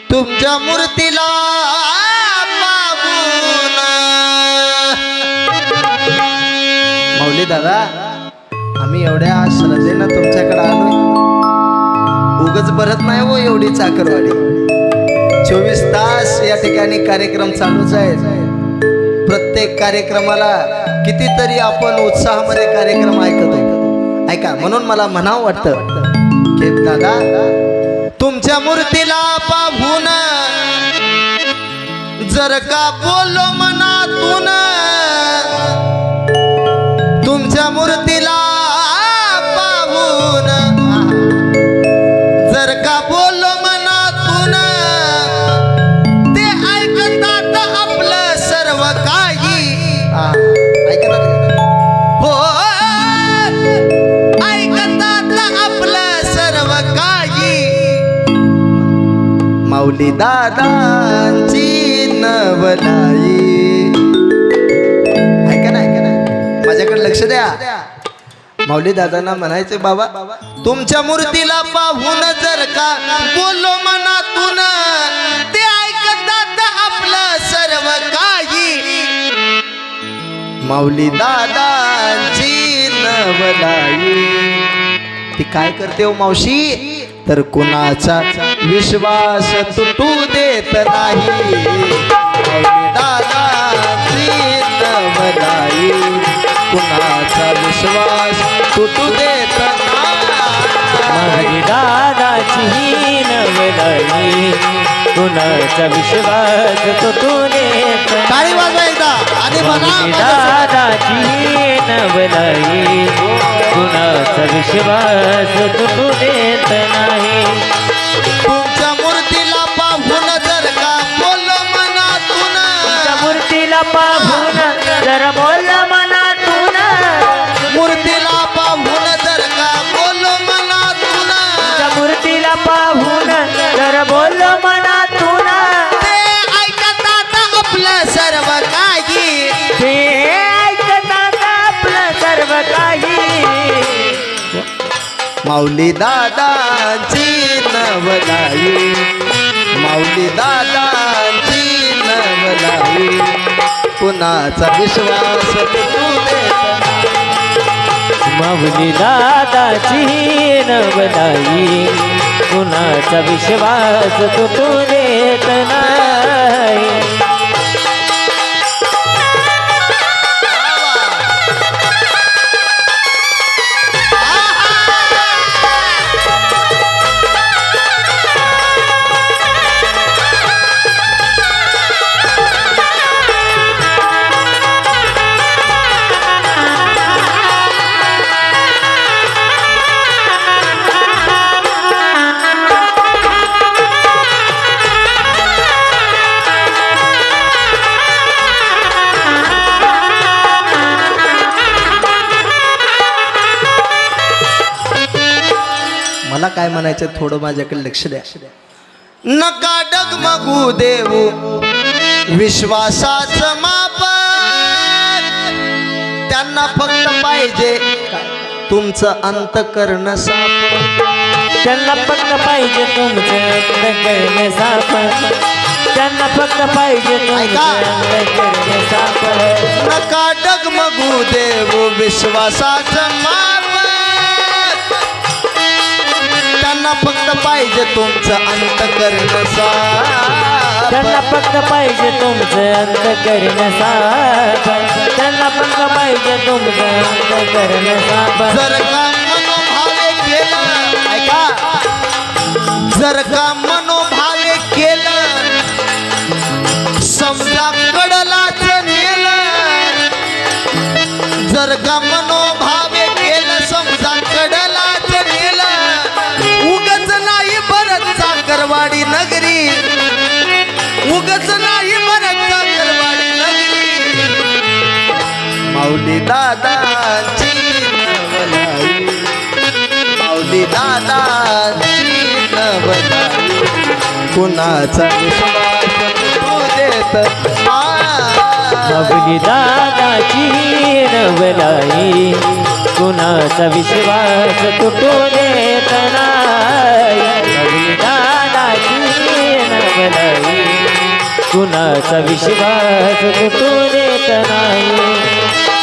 तुमच्या मूर्तीला पाहून माऊली दादा आम्ही एवढ्या श्रद्धेनं तुमच्याकडे आलो उगच भरत नाही हो एवढी चाकरवाडी 24 तास या ठिकाणी कार्यक्रम चालूच आहेत प्रत्येक कार्यक्रमाला कितीतरी आपण उत्साहामध्ये कार्यक्रम ऐकतो ऐका म्हणून मला म्हणावं वाटतं की दादा तुमच्या मूर्तीला पाहून जर का बोललो मनातून तुमच्या मूर्तीला पाहून जर का बोललो मनातून ते ऐकतात आपलं सर्व काही ऐकतात हो ऐकतात आपलं सर्व काही माऊली दादांची नवलाई ऐका ना माझ्याकडे लक्ष द्या माऊली दादांना म्हणायचे बाबा तुमच्या मूर्तीला पाहून जर का बोललो मनातून ते ऐकतात आपलं सर्व काही माऊली दादांची नवलाई ती काय करते हो मावशी तर कुणाचा विश्वास तुटू देत नाही माऊली दादांची नवलाई कुणाचा विश्वास तुटू देत नाही दादाची नवलाई कुणाचा विश्वास तुटू देत टाळी वाजवा एकदा आणि दादाची नवलाई कुणाचा विश्वास तुटू देत नाही तुमच्या मूर्तीला पाहून जर का बोललो मनातून तुमच्या मूर्तीला पाहून जर बोलला मनातून मूर्तीला पाहून जर का बोललो मनातून तुमच्या मूर्तीला पाहून जर बोललो मनातून ते ऐकतात आपलं सर्व काही ते ऐकतात आपलं सर्व काही माऊली दादांची नवलाई माऊली दादांची नवलाई कुणाचा विश्वास तुटू देत माऊली दादाची नवलाई कुणाचा विश्वास तुटू देत नाही मला काय म्हणायचं थोडं माझ्याकडे लक्ष द्या नका डगमगू देऊ विश्वासाचं माप त्यांना फक्त पाहिजे तुमचं अंतकरण साफ त्यांना फक्त पाहिजे तुमचं अंतःकरण साफ त्यांना फक्त पाहिजे तुमचं अंतःकरण साफ नका डगमगू देऊ विश्वासाचं माप त्यांना फक्त पाहिजे तुमचं अंतकरण साफ त्यांना फक्त पाहिजे तुमचं अंतःकरण साफ त्यांना फक्त पाहिजे तुमचं अंतःकरण साफ जर का मनोभावे केलं ऐका जर का मनोभावे केलं समजा कडलाच नेलं जर का मनोभावे केलं समजा कडलाच नेलं उगच नाही भरत चाकरवाडी नगरी उगच नाही भरत चाकरवाडी नगरी माऊली दादाची नवलाई माऊली दादाची नवलाई कुणाचा विश्वास तुटू देत माऊली दादाची नवलाई कुणाचा विश्वास तुटू देत नाही माऊली दादाची भलाई कुणाचा विश्वास तुटू देत नाही